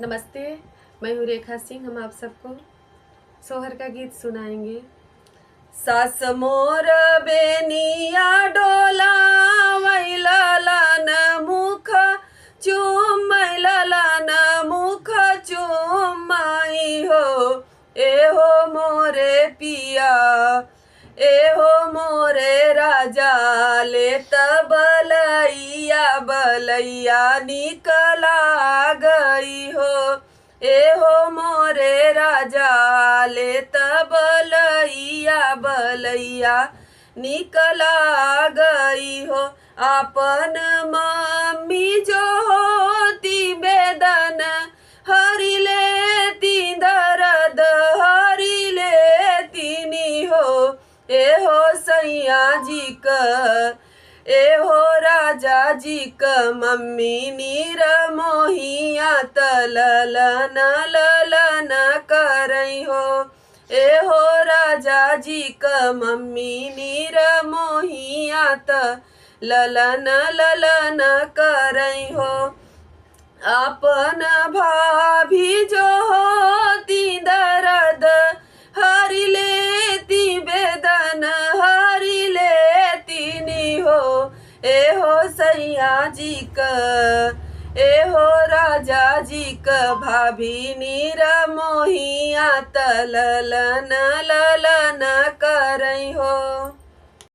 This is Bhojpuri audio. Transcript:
नमस्ते, मैं हूँ रेखा सिंह। हम आप सबको सोहर का गीत सुनाएंगे। सास मोर बेनिया डोला वैललन मुख चुमैललन मुख चुमाई हो। एहो मोरे पिया एहो मोरे राजा ले बलैया बलैया निकला गई हो। एहो मोरे राजा ले बलैया बलैया निकला गई हो। आपन मम्मी जो होती बेदन हरि लेती दर्द हरि लेती नी हो। एहो सैया जी का एहो राजा जी का मम्मी नीर मोहिया तललन ललन करई हो। एहो राजा जी का मम्मी नीर मोहिया तललन ललन करई हो। अपन भाभी जो होती दर्द हरि लेती बेदन हरि लेती नी हो। एहो सैया जी का एहो राजा जी का भाभी नीर मोहिया तललन ललन करई हो।